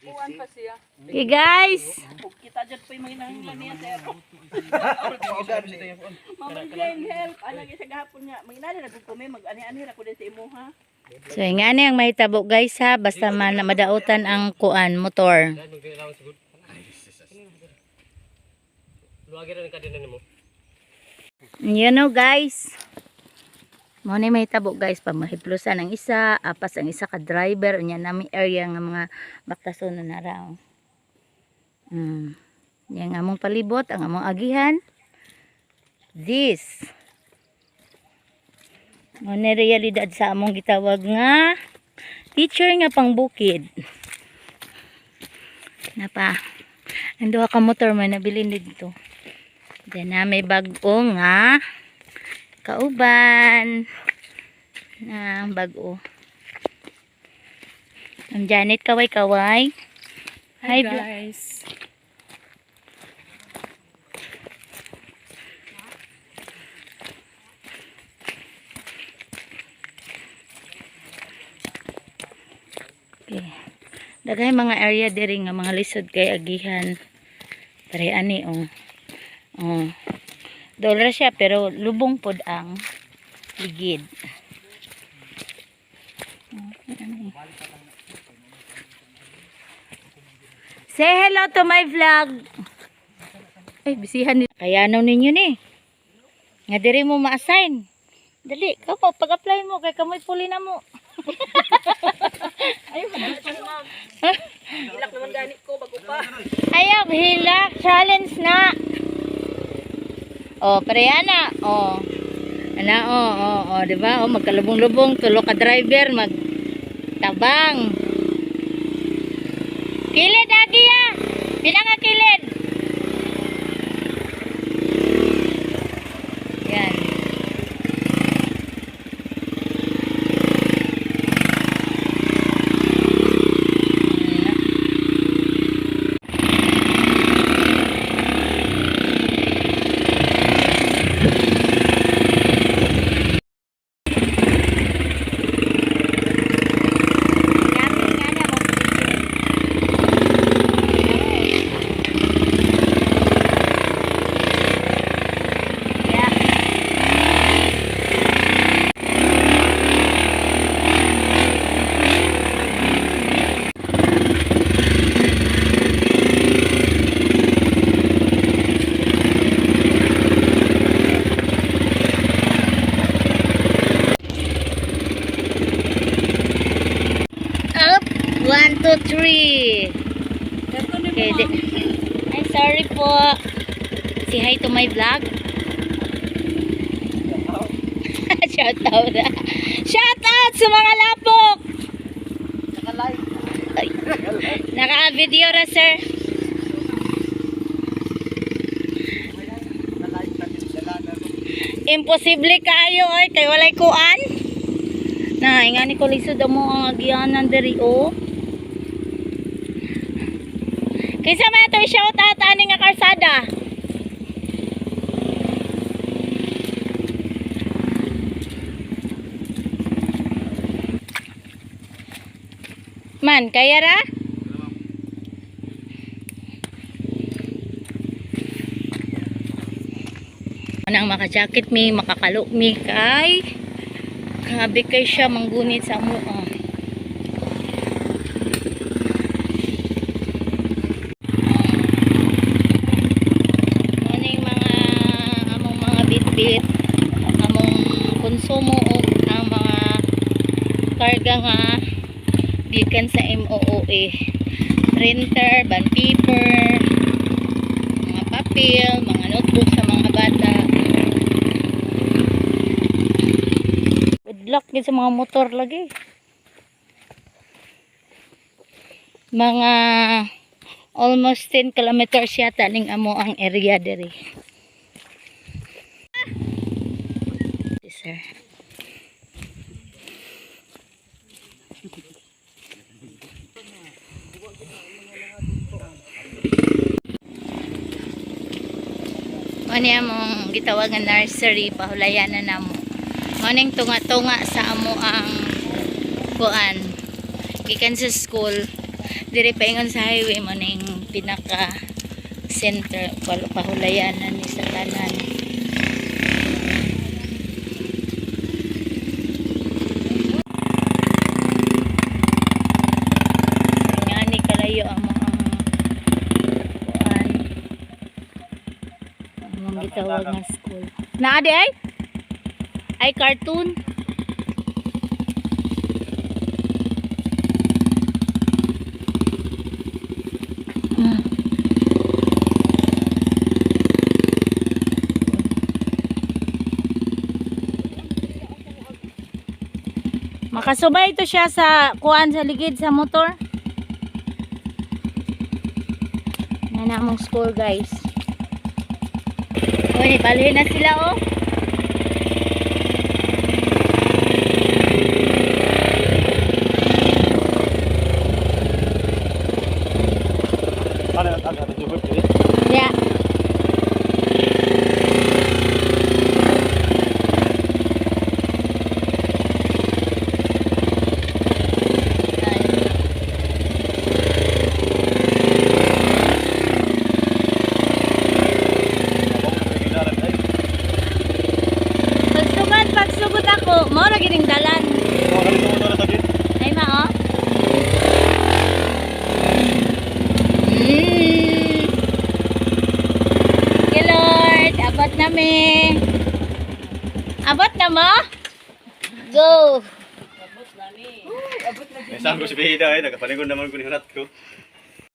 Kuan pa siya. Okay guys. Kita dyan pa yung mga nanganglan niya, sir. Mama Jane, help. Anak isa gahapon nga. Mga inali na kung kumi, mag-ani-ani ako din sa imo, ha? So nga ni ang mahitabo guys ha. Basta man madautan ang kuan motor. Yan o guys. Mo ni mahitabo guys. Pamahiplusan ang isa. Apas ang isa ka driver. Yan namin area nga mga baktason na naraw. Yan nga among palibot. Ang among agihan. This. Mo ni realidad sa among gitawag nga teacher nga pang bukid. Napa. Ang duha ka motor man nabilin dito. Then na may bago nga kauban na bago. Ang Janet kaway-kaway. Hi guys. Okay. Daghay mga area diri nga mga lisod kay agihan. Pare ani oh. Oh. Dolar siya pero lubong pod ang ligid. Say hello to my vlog. Ay, bisihan ni. Kaya ano ninyo ni? Nga diri mo ma-assign. Dali, kamo pag-apply mo kay kamoy puli na mo. Ayaw, madalitan, ma'am. Hilak naman ganit ko, bago pa. Ayaw, hilak. Challenge na. Oh, parehana. Oh. Ana, oh, diba? Oh, magkalubong-lubong. Tulo ka driver, magtabang. Kilid, agi ah. Bilang nga kilid. Yan. Up, 1, 2, 3. Okay, I'm sorry po. Say hi to my vlog. Shout out. Shout out sa mga lapok. Naka-video ra sir. Imposible kayo oy kay walay kuan. Na, ingani ko lisod mo ang agianan diri o. Kinsa man to shout out ani nga karsada? Man, kaya ra? Anang maka-jacket mi, makakalo mi kay grabe kay siya manggunit sa mo. Ano yung mga among mga bitbit, among konsumo o ang mga karga nga gikan sa MOOA. Printer, bond paper, mga papel, mga notebook sa mga bata. Lock din sa mga motor lagi. Mga almost 10 kilometers yata ning amo ang area diri. Sir. Ano among gitawag nga nursery, pahulayan na namo. Maning tunga-tunga sa amo ang kuan gikan sa school Diri paingon sa highway mo ning pinaka center pahulayanan ni sa tanan. Ngani kalayo ang mga kuan. Ang gitawag nga school. Naa di ay? Ay cartoon. Makasubay ito siya sa kuan sa ligid sa motor. Nga na mong school guys. Uy, balhin na sila oh. Yeah. Pagsugot ako, mo ra gining dalan. Ay ma oh. Okay Lord, abot na mi. Abot na mo? Go. Abot na ni. Abot na Saan ko si Bida nagkapalingon naman ko ni Hunat ko.